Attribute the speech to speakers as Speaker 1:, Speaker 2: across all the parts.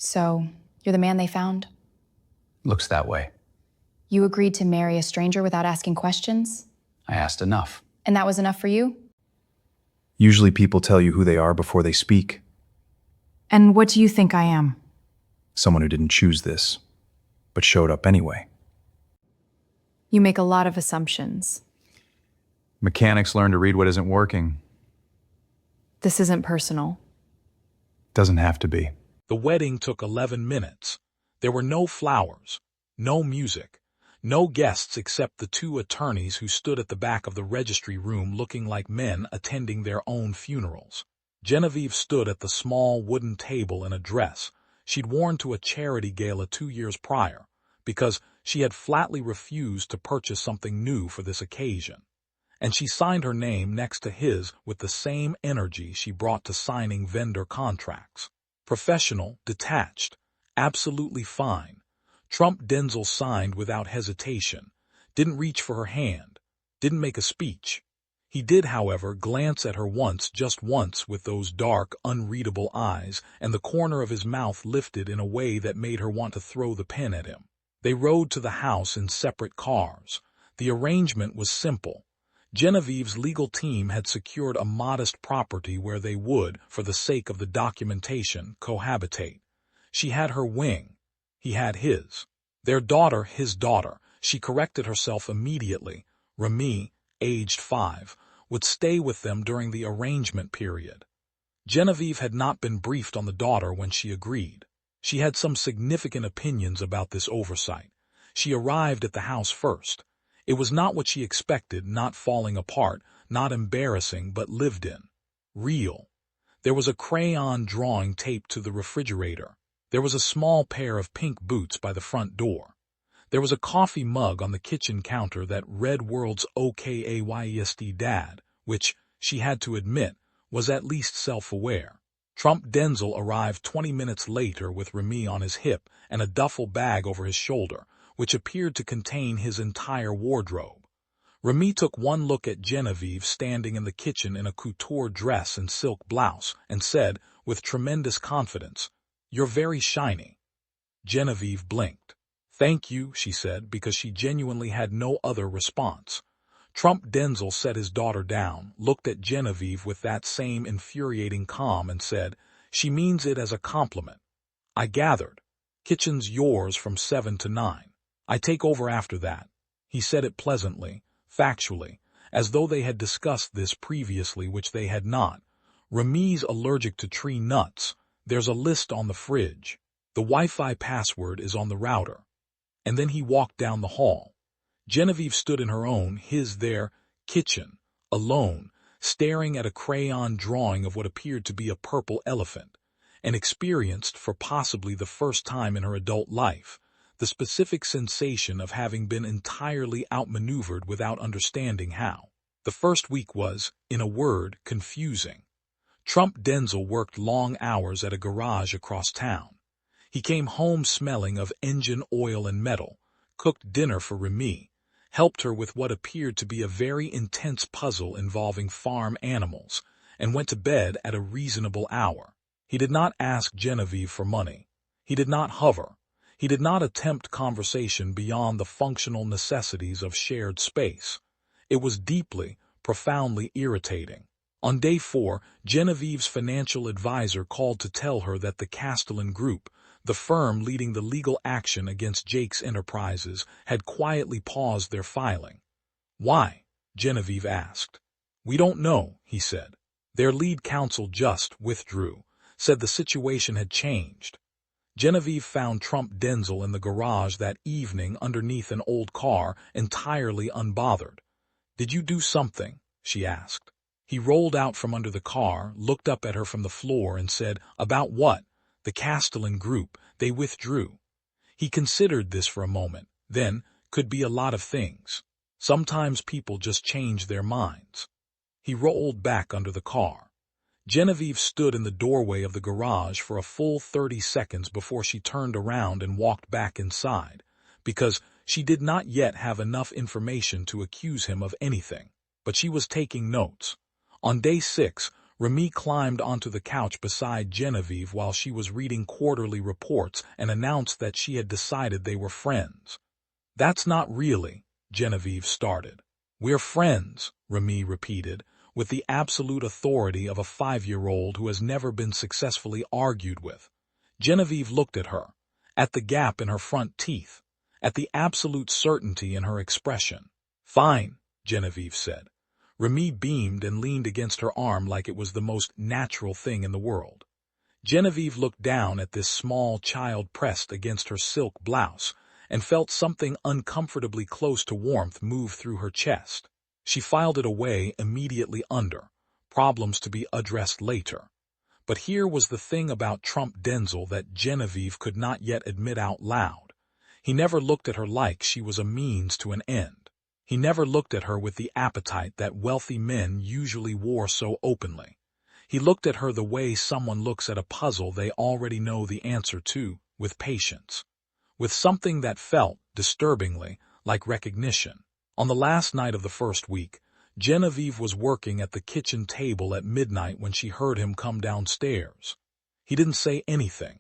Speaker 1: So, you're the man they found?
Speaker 2: Looks that way.
Speaker 1: You agreed to marry a stranger without asking questions?
Speaker 2: I asked enough.
Speaker 1: And that was enough for you?
Speaker 3: Usually people tell you who they are before they speak.
Speaker 1: And what do you think I am?
Speaker 3: Someone who didn't choose this, but showed up anyway.
Speaker 1: You make a lot of assumptions.
Speaker 3: Mechanics learn to read what isn't working.
Speaker 1: This isn't personal.
Speaker 3: Doesn't have to be.
Speaker 4: The wedding took 11 minutes. There were no flowers, no music, no guests except the two attorneys who stood at the back of the registry room looking like men attending their own funerals. Genevieve stood at the small wooden table in a dress she'd worn to a charity gala 2 years prior, because she had flatly refused to purchase something new for this occasion. And she signed her name next to his with the same energy she brought to signing vendor contracts. Professional, detached, absolutely fine. Trump Denzel signed without hesitation, didn't reach for her hand, didn't make a speech. He did, however, glance at her once, just once, with those dark, unreadable eyes, and the corner of his mouth lifted in a way that made her want to throw the pen at him. They rode to the house in separate cars. The arrangement was simple. Genevieve's legal team had secured a modest property where they would, for the sake of the documentation, cohabitate. She had her wing. He had his. Their daughter, his daughter, she corrected herself immediately. Remy, aged 5, would stay with them during the arrangement period. Genevieve had not been briefed on the daughter when she agreed. She had some significant opinions about this oversight. She arrived at the house first. It was not what she expected, not falling apart, not embarrassing, but lived in. Real. There was a crayon drawing taped to the refrigerator. There was a small pair of pink boots by the front door. There was a coffee mug on the kitchen counter that read World's OKAYEST Dad, which, she had to admit, was at least self-aware. Trump Denzel arrived 20 minutes later with Remy on his hip and a duffel bag over his shoulder, which appeared to contain his entire wardrobe. Remy took one look at Genevieve standing in the kitchen in a couture dress and silk blouse and said, with tremendous confidence, "You're very shiny." Genevieve blinked. "Thank you," she said, because she genuinely had no other response. Trump Denzel set his daughter down, looked at Genevieve with that same infuriating calm and said, "She means it as a compliment. I gathered. Kitchen's yours from 7 to 9. I take over after that." He said it pleasantly, factually, as though they had discussed this previously, which they had not. Remy's allergic to tree nuts. There's a list on the fridge. The Wi-Fi password is on the router. And then he walked down the hall. Genevieve stood in her own, their kitchen, alone, staring at a crayon drawing of what appeared to be a purple elephant, and experienced, for possibly the first time in her adult life, the specific sensation of having been entirely outmaneuvered without understanding how. The first week was, in a word, confusing. Trump Denzel worked long hours at a garage across town. He came home smelling of engine oil and metal, cooked dinner for Remy, helped her with what appeared to be a very intense puzzle involving farm animals, and went to bed at a reasonable hour. He did not ask Genevieve for money. He did not hover. He did not attempt conversation beyond the functional necessities of shared space. It was deeply, profoundly irritating. On day 4, Genevieve's financial advisor called to tell her that the Castellan Group, the firm leading the legal action against Jake's Enterprises, had quietly paused their filing. "Why?" Genevieve asked. "We don't know," he said. Their lead counsel just withdrew, said the situation had changed. Genevieve found Trump Denzel in the garage that evening underneath an old car, entirely unbothered. "Did you do something?" she asked. He rolled out from under the car, looked up at her from the floor, and said, "About what?" "The Castellan Group. They withdrew." He considered this for a moment, then, "Could be a lot of things. Sometimes people just change their minds." He rolled back under the car. Genevieve stood in the doorway of the garage for a full 30 seconds before she turned around and walked back inside, because she did not yet have enough information to accuse him of anything. But she was taking notes. On day 6, Remy climbed onto the couch beside Genevieve while she was reading quarterly reports and announced that she had decided they were friends. "That's not really," Genevieve started. "We're friends," Remy repeated, with the absolute authority of a 5-year-old who has never been successfully argued with. Genevieve looked at her, at the gap in her front teeth, at the absolute certainty in her expression. "Fine," Genevieve said. Remy beamed and leaned against her arm like it was the most natural thing in the world. Genevieve looked down at this small child pressed against her silk blouse and felt something uncomfortably close to warmth move through her chest. She filed it away immediately under, problems to be addressed later. But here was the thing about Trump Denzel that Genevieve could not yet admit out loud. He never looked at her like she was a means to an end. He never looked at her with the appetite that wealthy men usually wore so openly. He looked at her the way someone looks at a puzzle they already know the answer to, with patience. With something that felt, disturbingly, like recognition. On the last night of the first week, Genevieve was working at the kitchen table at midnight when she heard him come downstairs. He didn't say anything.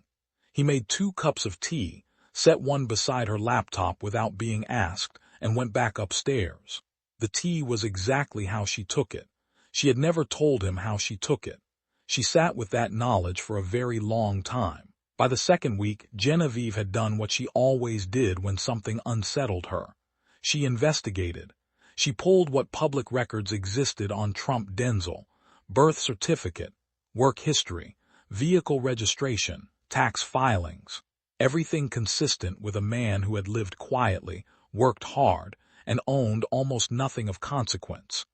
Speaker 4: He made 2 cups of tea, set one beside her laptop without being asked, and went back upstairs. The tea was exactly how she took it. She had never told him how she took it. She sat with that knowledge for a very long time. By the second week, Genevieve had done what she always did when something unsettled her. She investigated. She pulled what public records existed on Trump Denzel: birth certificate, work history, vehicle registration, tax filings. Everything consistent with a man who had lived quietly, worked hard, and owned almost nothing of consequence.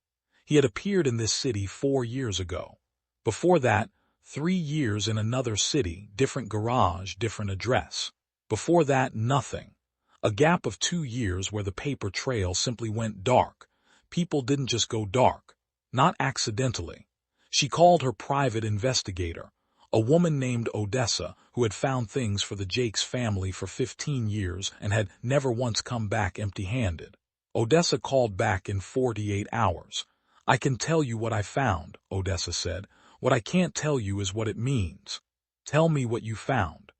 Speaker 4: He had appeared in this city 4 years ago. Before that, 3 years in another city, different garage, different address. Before that, nothing. A gap of 2 years where the paper trail simply went dark. People didn't just go dark. Not accidentally. She called her private investigator, a woman named Odessa who had found things for the Jakes family for 15 years and had never once come back empty-handed. Odessa called back in 48 hours. "I can tell you what I found," Odessa said. "What I can't tell you is what it means." "Tell me what you found."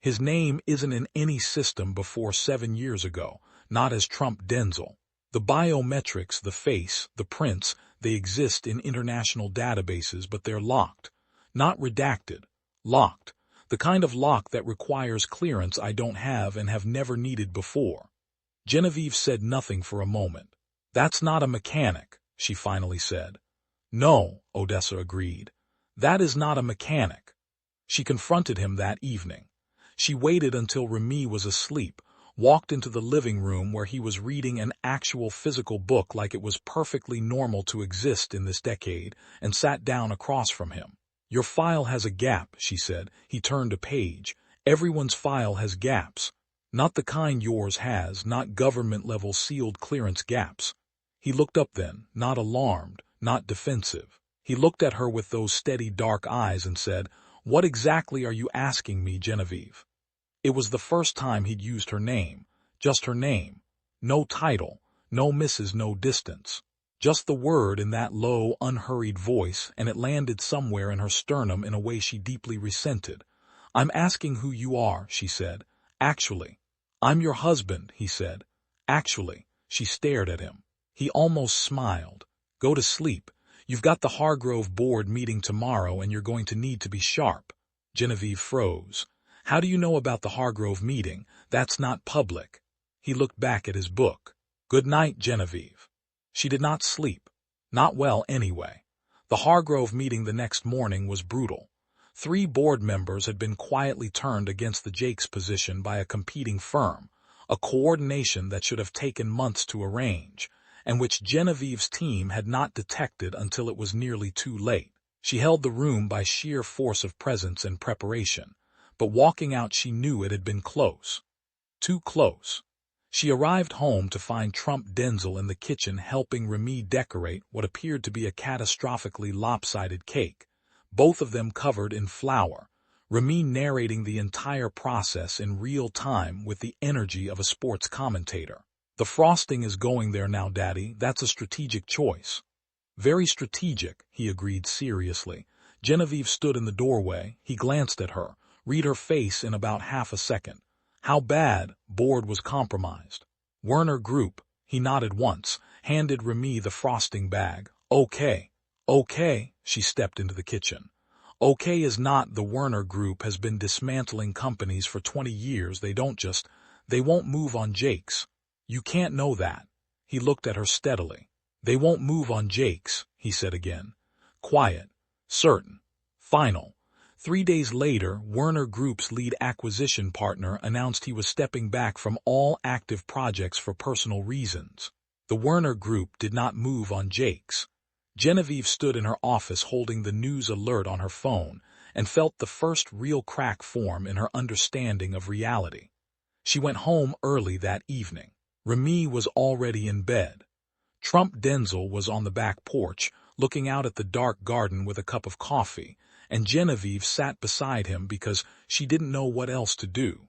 Speaker 4: "His name isn't in any system before 7 years ago, not as Trump Denzel. The biometrics, the face, the prints, they exist in international databases, but they're locked. Not redacted. Locked. The kind of lock that requires clearance I don't have and have never needed before." Genevieve said nothing for a moment. "That's not a mechanic," she finally said. "No," Odessa agreed. "That is not a mechanic." She confronted him that evening. She waited until Remy was asleep, walked into the living room where he was reading an actual physical book like it was perfectly normal to exist in this decade, and sat down across from him. "Your file has a gap," she said. He turned a page. "Everyone's file has gaps. Not the kind yours has, not government-level sealed clearance gaps." He looked up then, not alarmed, not defensive. He looked at her with those steady dark eyes and said, "What exactly are you asking me, Genevieve?" It was the first time he'd used her name, just her name. No title, no Mrs., no distance. Just the word in that low, unhurried voice, and it landed somewhere in her sternum in a way she deeply resented. "I'm asking who you are," she said. "Actually." "I'm your husband," he said. "Actually." She stared at him. He almost smiled. "Go to sleep. You've got the Hargrove board meeting tomorrow and you're going to need to be sharp." Genevieve froze. "How do you know about the Hargrove meeting? That's not public." He looked back at his book. "Good night, Genevieve." She did not sleep. Not well, anyway. The Hargrove meeting the next morning was brutal. 3 board members had been quietly turned against the Jakes position by a competing firm, a coordination that should have taken months to arrange, and which Genevieve's team had not detected until it was nearly too late. She held the room by sheer force of presence and preparation, but walking out she knew it had been close. Too close. She arrived home to find Trump Denzel in the kitchen helping Remy decorate what appeared to be a catastrophically lopsided cake, both of them covered in flour, Remy narrating the entire process in real time with the energy of a sports commentator. "The frosting is going there now, Daddy. That's a strategic choice." "Very strategic," he agreed seriously. Genevieve stood in the doorway. He glanced at her, read her face in about half a second. How bad? Board was compromised. Werner Group. He nodded once, handed Remy the frosting bag. Okay. Okay, she stepped into the kitchen. Okay is not. The Werner Group has been dismantling companies for 20 years. They won't move on Jake's. You can't know that. He looked at her steadily. They won't move on Jake's, he said again. Quiet. Certain. Final. 3 days later, Werner Group's lead acquisition partner announced he was stepping back from all active projects for personal reasons. The Werner Group did not move on Jake's. Genevieve stood in her office holding the news alert on her phone and felt the first real crack form in her understanding of reality. She went home early that evening. Remy was already in bed. Trump Denzel was on the back porch, looking out at the dark garden with a cup of coffee, and Genevieve sat beside him because she didn't know what else to do.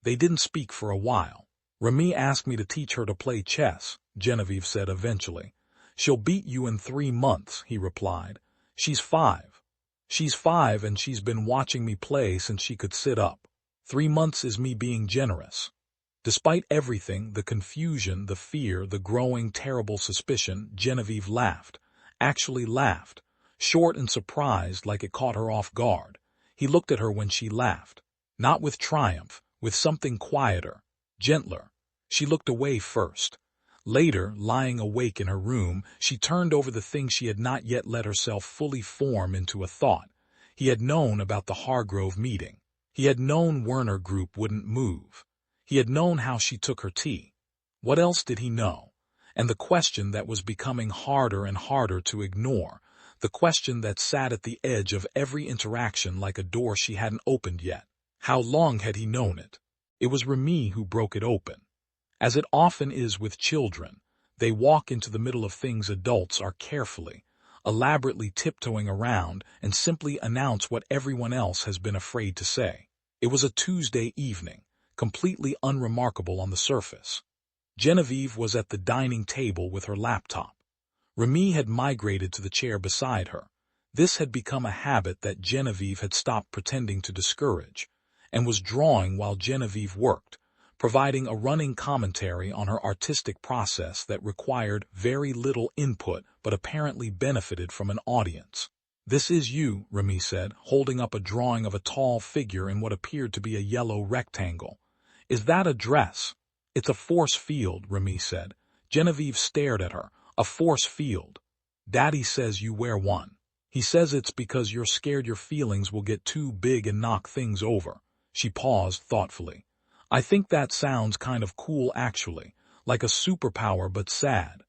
Speaker 4: They didn't speak for a while. Remy asked me to teach her to play chess, Genevieve said eventually. She'll beat you in 3 months, he replied. She's 5. She's 5 and she's been watching me play since she could sit up. 3 months is me being generous. Despite everything, the confusion, the fear, the growing terrible suspicion, Genevieve laughed. Actually laughed. Short and surprised, like it caught her off guard. He looked at her when she laughed. Not with triumph, with something quieter, gentler. She looked away first. Later, lying awake in her room, she turned over the things she had not yet let herself fully form into a thought. He had known about the Hargrove meeting. He had known Werner Group wouldn't move. He had known how she took her tea. What else did he know? And the question that was becoming harder and harder to ignore, the question that sat at the edge of every interaction like a door she hadn't opened yet. How long had he known it? It was Remy who broke it open. As it often is with children, they walk into the middle of things adults are carefully, elaborately tiptoeing around and simply announce what everyone else has been afraid to say. It was a Tuesday evening, completely unremarkable on the surface. Genevieve was at the dining table with her laptop. Remy had migrated to the chair beside her. This had become a habit that Genevieve had stopped pretending to discourage, and was drawing while Genevieve worked, providing a running commentary on her artistic process that required very little input but apparently benefited from an audience. This is you, Remy said, holding up a drawing of a tall figure in what appeared to be a yellow rectangle. Is that a dress? It's a force field, Remy said. Genevieve stared at her. A force field. Daddy says you wear one. He says it's because you're scared your feelings will get too big and knock things over. She paused thoughtfully. I think that sounds kind of cool actually, like a superpower but sad.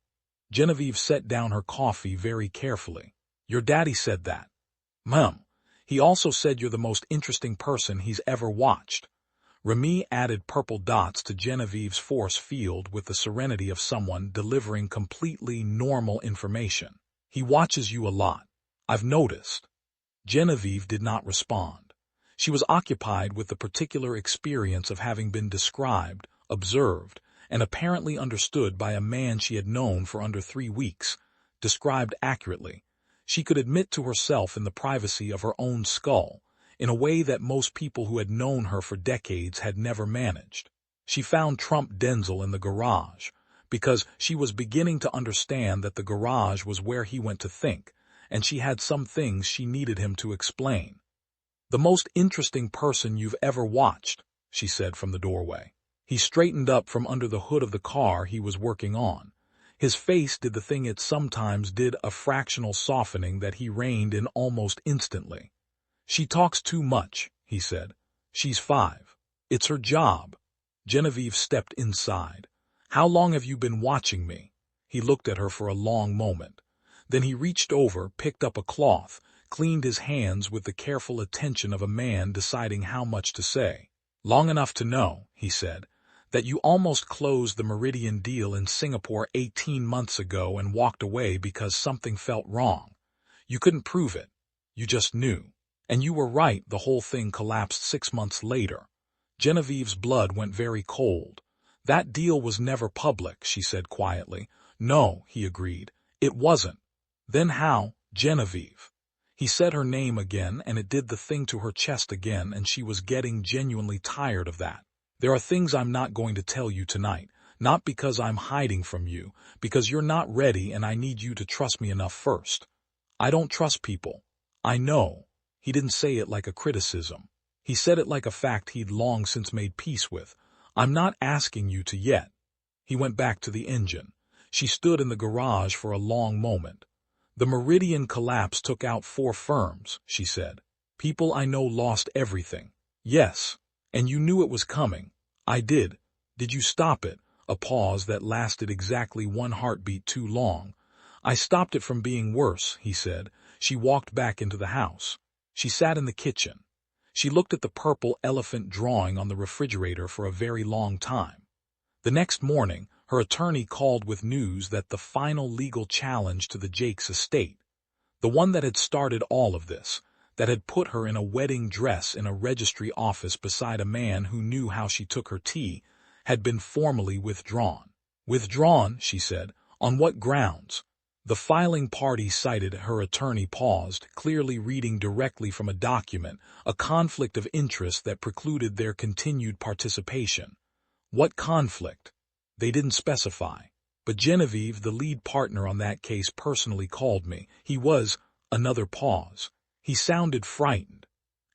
Speaker 4: Genevieve set down her coffee very carefully. Your daddy said that. Mum, he also said you're the most interesting person he's ever watched. Remy added purple dots to Genevieve's force field with the serenity of someone delivering completely normal information. He watches you a lot. I've noticed. Genevieve did not respond. She was occupied with the particular experience of having been described, observed, and apparently understood by a man she had known for under 3 weeks. Described accurately. She could admit to herself in the privacy of her own skull, in a way that most people who had known her for decades had never managed. She found Trump Denzel in the garage, because she was beginning to understand that the garage was where he went to think, and she had some things she needed him to explain. The most interesting person you've ever watched, she said from the doorway. He straightened up from under the hood of the car he was working on. His face did the thing it sometimes did, a fractional softening that he reined in almost instantly. She talks too much, he said. She's 5. It's her job. Genevieve stepped inside. How long have you been watching me? He looked at her for a long moment. Then he reached over, picked up a cloth, cleaned his hands with the careful attention of a man deciding how much to say. Long enough to know, he said, that you almost closed the Meridian deal in Singapore 18 months ago and walked away because something felt wrong. You couldn't prove it. You just knew. And you were right, the whole thing collapsed 6 months later. Genevieve's blood went very cold. That deal was never public, she said quietly. No, he agreed. It wasn't. Then how, Genevieve? He said her name again, and it did the thing to her chest again, and she was getting genuinely tired of that. There are things I'm not going to tell you tonight, not because I'm hiding from you, because you're not ready and I need you to trust me enough first. I don't trust people. I know. He didn't say it like a criticism. He said it like a fact he'd long since made peace with. I'm not asking you to yet. He went back to the engine. She stood in the garage for a long moment. The Meridian collapse took out 4 firms, she said. People I know lost everything. Yes. And you knew it was coming. I did. Did you stop it? A pause that lasted exactly 1 heartbeat too long. I stopped it from being worse, he said. She walked back into the house. She sat in the kitchen. She looked at the purple elephant drawing on the refrigerator for a very long time. The next morning, her attorney called with news that the final legal challenge to the Jakes estate, the one that had started all of this, that had put her in a wedding dress in a registry office beside a man who knew how she took her tea, had been formally withdrawn. Withdrawn, she said. On what grounds? The filing party cited. Her attorney paused, clearly reading directly from a document, a conflict of interest that precluded their continued participation. What conflict? They didn't specify. But Genevieve, the lead partner on that case, personally called me. He was— Another pause. He sounded frightened.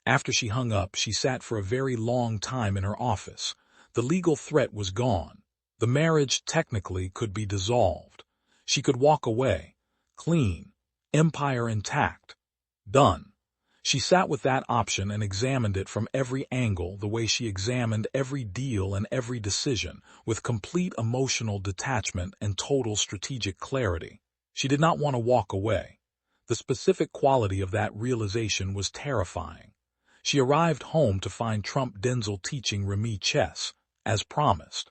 Speaker 4: After she hung up, she sat for a very long time in her office. The legal threat was gone. The marriage technically could be dissolved. She could walk away. Clean. Empire intact. Done. She sat with that option and examined it from every angle, the way she examined every deal and every decision, with complete emotional detachment and total strategic clarity. She did not want to walk away. The specific quality of that realization was terrifying. She arrived home to find Trump Denzel teaching Remy chess, as promised.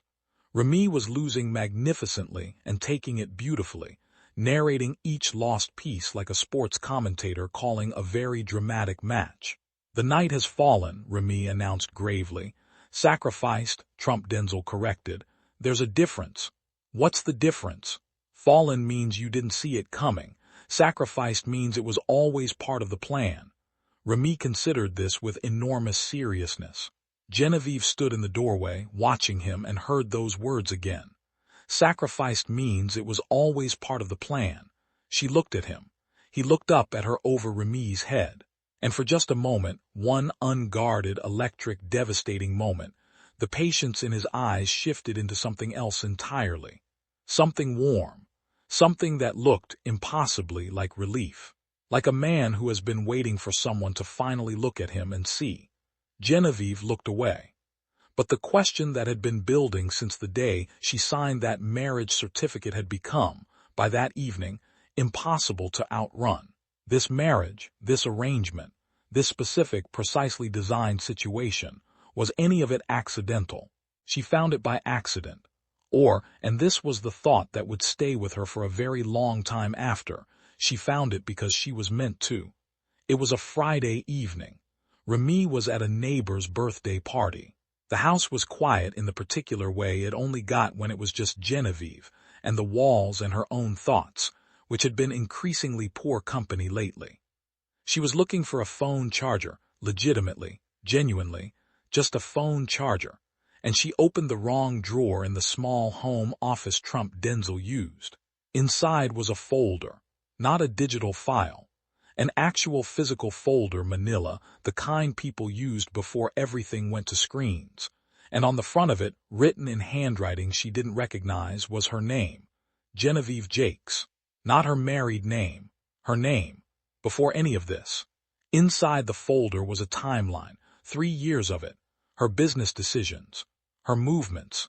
Speaker 4: Remy was losing magnificently and taking it beautifully, narrating each lost piece like a sports commentator calling a very dramatic match. The knight has fallen, Remy announced gravely. Sacrificed, Trump Denzel corrected. There's a difference. What's the difference? Fallen means you didn't see it coming. Sacrificed means it was always part of the plan. Remy considered this with enormous seriousness. Genevieve stood in the doorway, watching him, and heard those words again. Sacrificed means it was always part of the plan. She looked at him. He looked up at her over Remy's head. And for just a moment, one unguarded, electric, devastating moment, the patience in his eyes shifted into something else entirely. Something warm. Something that looked impossibly like relief. Like a man who has been waiting for someone to finally look at him and see. Genevieve looked away. But the question that had been building since the day she signed that marriage certificate had become, by that evening, impossible to outrun. This marriage, this arrangement, this specific, precisely designed situation, was any of it accidental? She found it by accident. Or, and this was the thought that would stay with her for a very long time after, she found it because she was meant to. It was a Friday evening. Remy was at a neighbor's birthday party. The house was quiet in the particular way it only got when it was just Genevieve, and the walls and her own thoughts, which had been increasingly poor company lately. She was looking for a phone charger, legitimately, genuinely, just a phone charger, and she opened the wrong drawer in the small home office Trump Denzel used. Inside was a folder, not a digital file. An actual physical folder, manila, the kind people used before everything went to screens. And on the front of it, written in handwriting she didn't recognize, was her name, Genevieve Jakes. Not her married name, her name, before any of this. Inside the folder was a timeline, 3 years of it, her business decisions, her movements,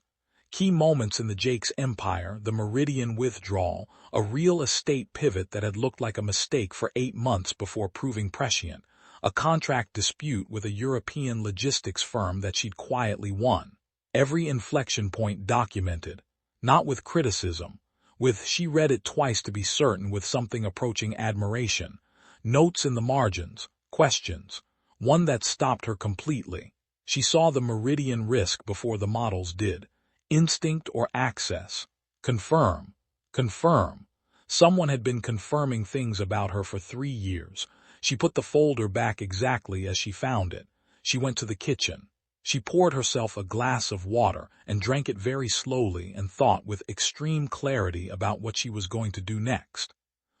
Speaker 4: key moments in the Jakes empire, the Meridian withdrawal, a real estate pivot that had looked like a mistake for 8 months before proving prescient, a contract dispute with a European logistics firm that she'd quietly won. Every inflection point documented, not with criticism, with, she read it twice to be certain, with something approaching admiration, notes in the margins, questions, one that stopped her completely. She saw the Meridian risk before the models did. Instinct or access. Confirm. Confirm. Someone had been confirming things about her for 3 years. She put the folder back exactly as she found it. She went to the kitchen. She poured herself a glass of water and drank it very slowly and thought with extreme clarity about what she was going to do next.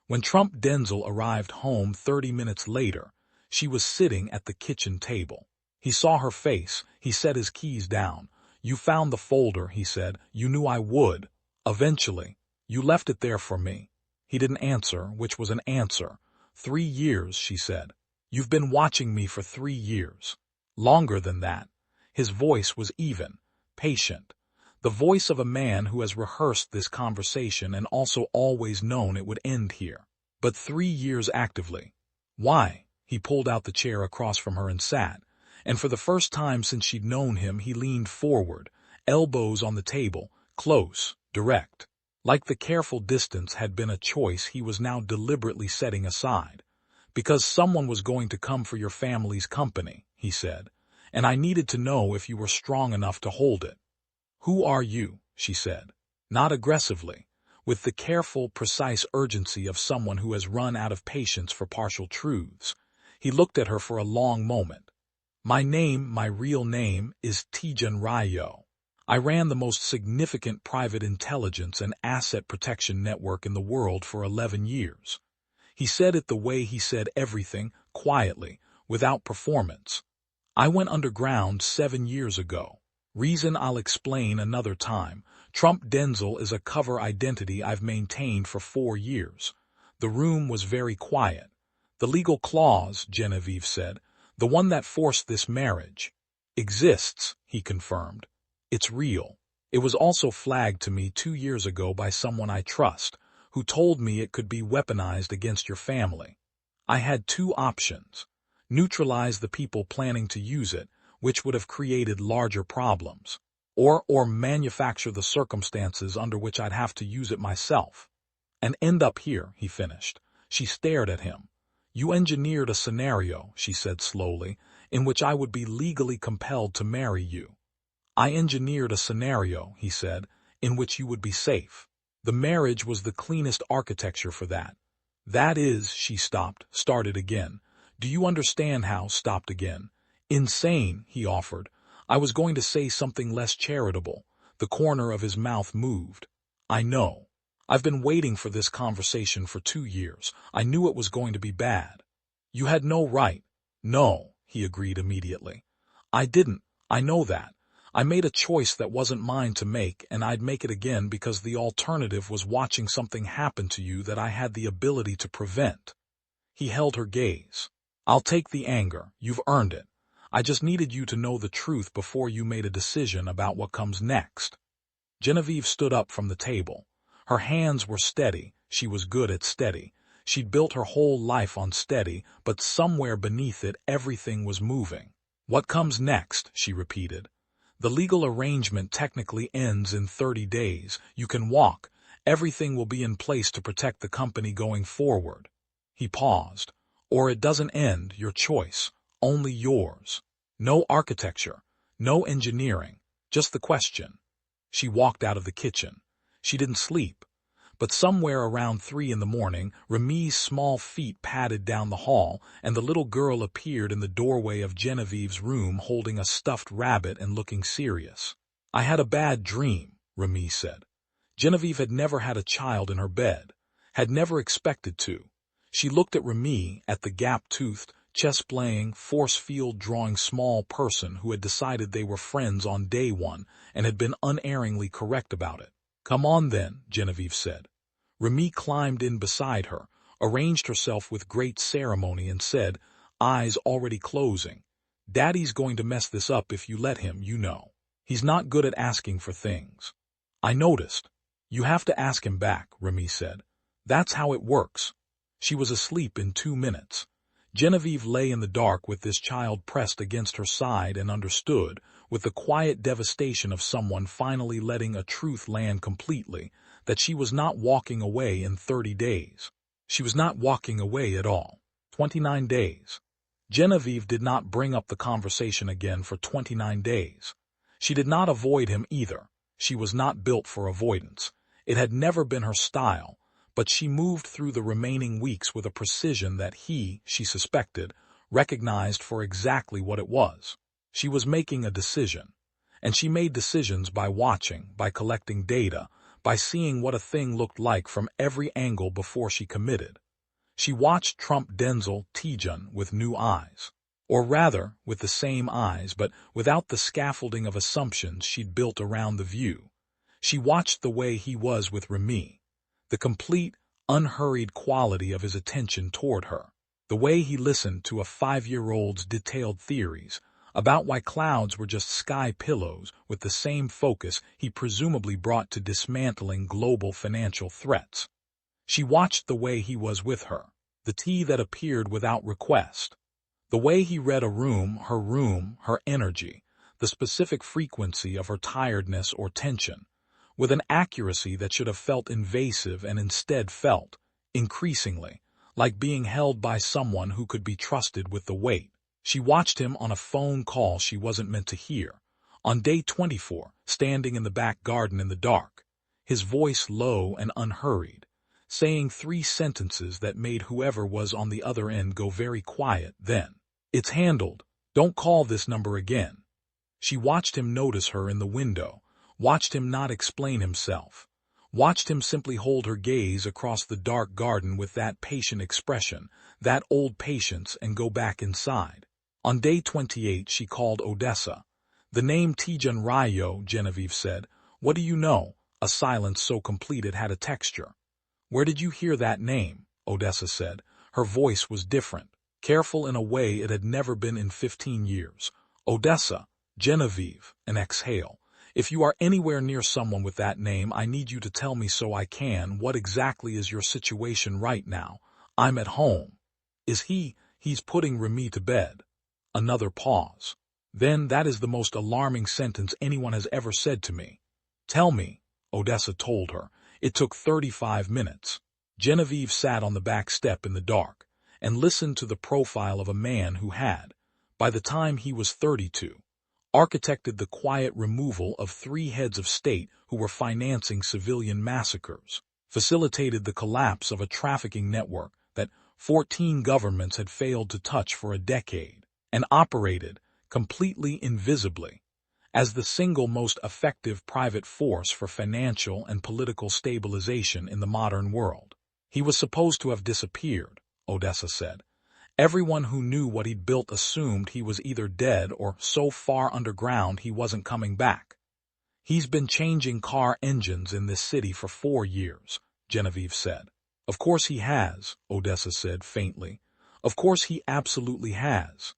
Speaker 4: When Trump Denzel arrived home 30 minutes later, she was sitting at the kitchen table. He saw her face. He set his keys down. "You found the folder," he said. "You knew I would. Eventually. You left it there for me." He didn't answer, which was an answer. 3 years, she said. "You've been watching me for 3 years. Longer than that." His voice was even, patient. The voice of a man who has rehearsed this conversation and also always known it would end here. But 3 years actively. Why? He pulled out the chair across from her and sat. And for the first time since she'd known him, he leaned forward, elbows on the table, close, direct. Like the careful distance had been a choice he was now deliberately setting aside. "Because someone was going to come for your family's company," he said. "And I needed to know if you were strong enough to hold it." "Who are you?" she said. Not aggressively, with the careful, precise urgency of someone who has run out of patience for partial truths. He looked at her for a long moment. My real name is Tijan Rayo. I ran the most significant private intelligence and asset protection network in the world for 11 years. He said it the way he said everything, quietly, without performance. "I went underground 7 years ago. Reason I'll explain another time. Trump Denzel is a cover identity I've maintained for 4 years. The room was very quiet. The legal clause," Genevieve said, "the one that forced this marriage, exists," he confirmed. "It's real. It was also flagged to me 2 years ago by someone I trust, who told me it could be weaponized against your family. I had 2 options. Neutralize the people planning to use it, which would have created larger problems, or manufacture the circumstances under which I'd have to use it myself. And end up here," he finished. She stared at him. "You engineered a scenario," she said slowly, "in which I would be legally compelled to marry you." "I engineered a scenario," he said, "in which you would be safe. The marriage was the cleanest architecture for that. That is," she stopped, started again. "Do you understand how?" Stopped again. "Insane," he offered. "I was going to say something less charitable." The corner of his mouth moved. "I know. I've been waiting for this conversation for 2 years. I knew it was going to be bad." "You had no right." "No," he agreed immediately. "I didn't. I know that. I made a choice that wasn't mine to make, and I'd make it again because the alternative was watching something happen to you that I had the ability to prevent." He held her gaze. "I'll take the anger. You've earned it. I just needed you to know the truth before you made a decision about what comes next." Genevieve stood up from the table. Her hands were steady. She was good at steady. She'd built her whole life on steady, but somewhere beneath it everything was moving. "What comes next?" she repeated. "The legal arrangement technically ends in 30 days. You can walk. Everything will be in place to protect the company going forward." He paused. "Or it doesn't end, your choice. Only yours. No architecture, no engineering, just the question." She walked out of the kitchen. She didn't sleep. But somewhere around 3 in the morning, Remy's small feet padded down the hall, and the little girl appeared in the doorway of Genevieve's room holding a stuffed rabbit and looking serious. "I had a bad dream," Remy said. Genevieve had never had a child in her bed, had never expected to. She looked at Remy, at the gap-toothed, chess-playing, force-field-drawing small person who had decided they were friends on day 1 and had been unerringly correct about it. "Come on then," Genevieve said. Remy climbed in beside her, arranged herself with great ceremony and said, eyes already closing, "Daddy's going to mess this up if you let him, you know. He's not good at asking for things." "I noticed." "You have to ask him back," Remy said. "That's how it works." She was asleep in 2 minutes. Genevieve lay in the dark with this child pressed against her side and understood, with the quiet devastation of someone finally letting a truth land completely, that she was not walking away in 30 days. She was not walking away at all. 29 days. Genevieve did not bring up the conversation again for 29 days. She did not avoid him either. She was not built for avoidance. It had never been her style, but she moved through the remaining weeks with a precision that she suspected, recognized for exactly what it was. She was making a decision. And she made decisions by watching, by collecting data, by seeing what a thing looked like from every angle before she committed. She watched Trump Denzel Tijan with new eyes. Or rather, with the same eyes, but without the scaffolding of assumptions she'd built around the view. She watched the way he was with Remy, the complete, unhurried quality of his attention toward her, the way he listened to a 5-year-old's detailed theories about why clouds were just sky pillows with the same focus he presumably brought to dismantling global financial threats. She watched the way he was with her, the tea that appeared without request, the way he read a room, her energy, the specific frequency of her tiredness or tension, with an accuracy that should have felt invasive and instead felt, increasingly, like being held by someone who could be trusted with the weight. She watched him on a phone call she wasn't meant to hear, on day 24, standing in the back garden in the dark, his voice low and unhurried, saying 3 sentences that made whoever was on the other end go very quiet. Then, "It's handled. Don't call this number again." She watched him notice her in the window, watched him not explain himself, watched him simply hold her gaze across the dark garden with that patient expression, that old patience, and go back inside. On day 28 she called Odessa. "The name Tijan Rayo," Genevieve said. "What do you know?" A silence so complete it had a texture. "Where did you hear that name?" Odessa said. Her voice was different, careful in a way it had never been in 15 years. "Odessa, Genevieve," an exhale. "If you are anywhere near someone with that name, I need you to tell me so I can. What exactly is your situation right now?" "I'm at home." "Is he's putting Remy to bed." Another pause. "Then that is the most alarming sentence anyone has ever said to me." "Tell me," Odessa told her. It took 35 minutes. Genevieve sat on the back step in the dark and listened to the profile of a man who had, by the time he was 32, architected the quiet removal of 3 heads of state who were financing civilian massacres, facilitated the collapse of a trafficking network that 14 governments had failed to touch for a decade, and operated, completely invisibly, as the single most effective private force for financial and political stabilization in the modern world. He was supposed to have disappeared, Odessa said. Everyone who knew what he'd built assumed he was either dead or so far underground he wasn't coming back. "He's been changing car engines in this city for 4 years, Genevieve said. "Of course he has," Odessa said faintly. "Of course he absolutely has."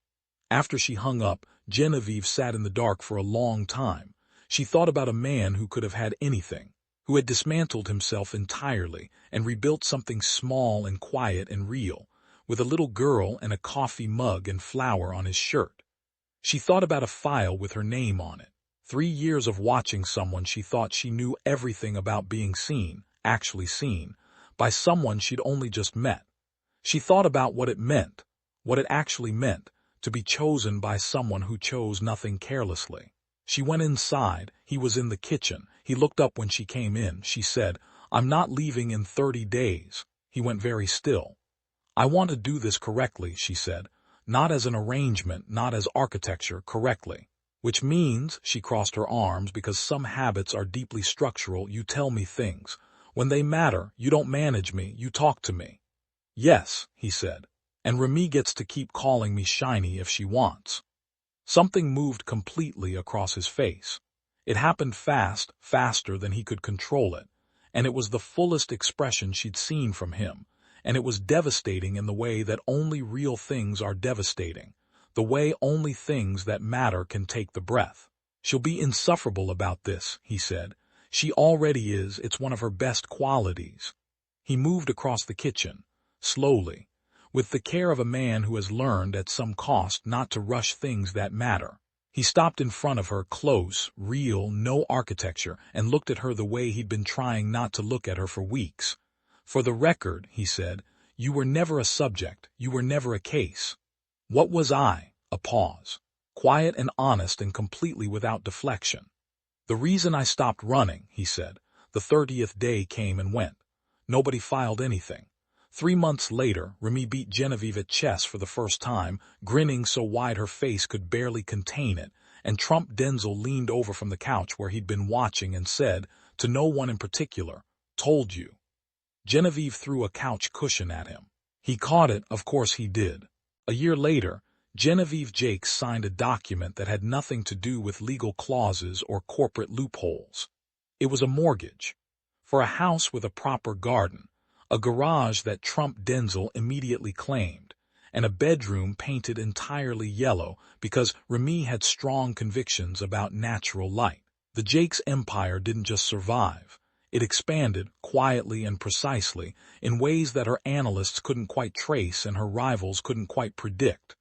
Speaker 4: After she hung up, Genevieve sat in the dark for a long time. She thought about a man who could have had anything, who had dismantled himself entirely and rebuilt something small and quiet and real, with a little girl and a coffee mug and flower on his shirt. She thought about a file with her name on it. 3 years of watching someone she thought she knew everything about being seen, actually seen, by someone she'd only just met. She thought about what it actually meant, to be chosen by someone who chose nothing carelessly. She went inside. He was in the kitchen. He looked up when she came in. She said, "I'm not leaving in 30 days. He went very still. "I want to do this correctly," she said. "Not as an arrangement, not as architecture, correctly. Which means," she crossed her arms, "because some habits are deeply structural, you tell me things. When they matter, you don't manage me, you talk to me." "Yes," he said. "And Remy gets to keep calling me Shiny if she wants." Something moved completely across his face. It happened fast, faster than he could control it, and it was the fullest expression she'd seen from him, and it was devastating in the way that only real things are devastating, the way only things that matter can take the breath. "She'll be insufferable about this," he said. "She already is. It's one of her best qualities." He moved across the kitchen, slowly, with the care of a man who has learned at some cost not to rush things that matter. He stopped in front of her, close, real, no architecture, and looked at her the way he'd been trying not to look at her for weeks. "For the record," he said, "you were never a subject, you were never a case." "What was I?" A pause. Quiet and honest and completely without deflection. "The reason I stopped running," he said. "The 30th day came and went. Nobody filed anything. 3 months later, Remy beat Genevieve at chess for the first time, grinning so wide her face could barely contain it, and Trump Denzel leaned over from the couch where he'd been watching and said, to no one in particular, "Told you." Genevieve threw a couch cushion at him. He caught it, of course he did. A year later, Genevieve Jakes signed a document that had nothing to do with legal clauses or corporate loopholes. It was a mortgage for a house with a proper garden, a garage that Trump Denzel immediately claimed, and a bedroom painted entirely yellow because Remy had strong convictions about natural light. The Jakes empire didn't just survive. It expanded, quietly and precisely, in ways that her analysts couldn't quite trace and her rivals couldn't quite predict.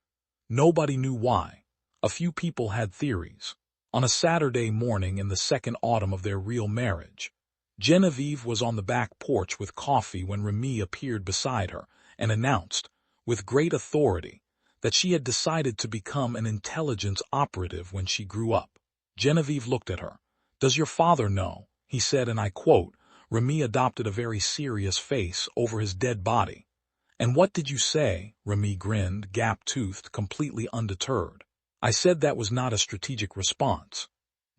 Speaker 4: Nobody knew why. A few people had theories. On a Saturday morning in the second autumn of their real marriage, Genevieve was on the back porch with coffee when Remy appeared beside her and announced, with great authority, that she had decided to become an intelligence operative when she grew up. Genevieve looked at her. "Does your father know?" he said, and I quote. Remy adopted a very serious face over his dead body. "And what did you say?" Remy grinned, gap-toothed, completely undeterred. "I said that was not a strategic response."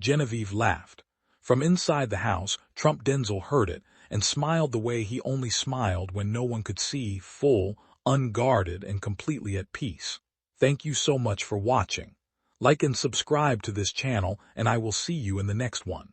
Speaker 4: Genevieve laughed. From inside the house, Trump Denzel heard it and smiled the way he only smiled when no one could see, full, unguarded, and completely at peace. Thank you so much for watching. Like and subscribe to this channel, and I will see you in the next one.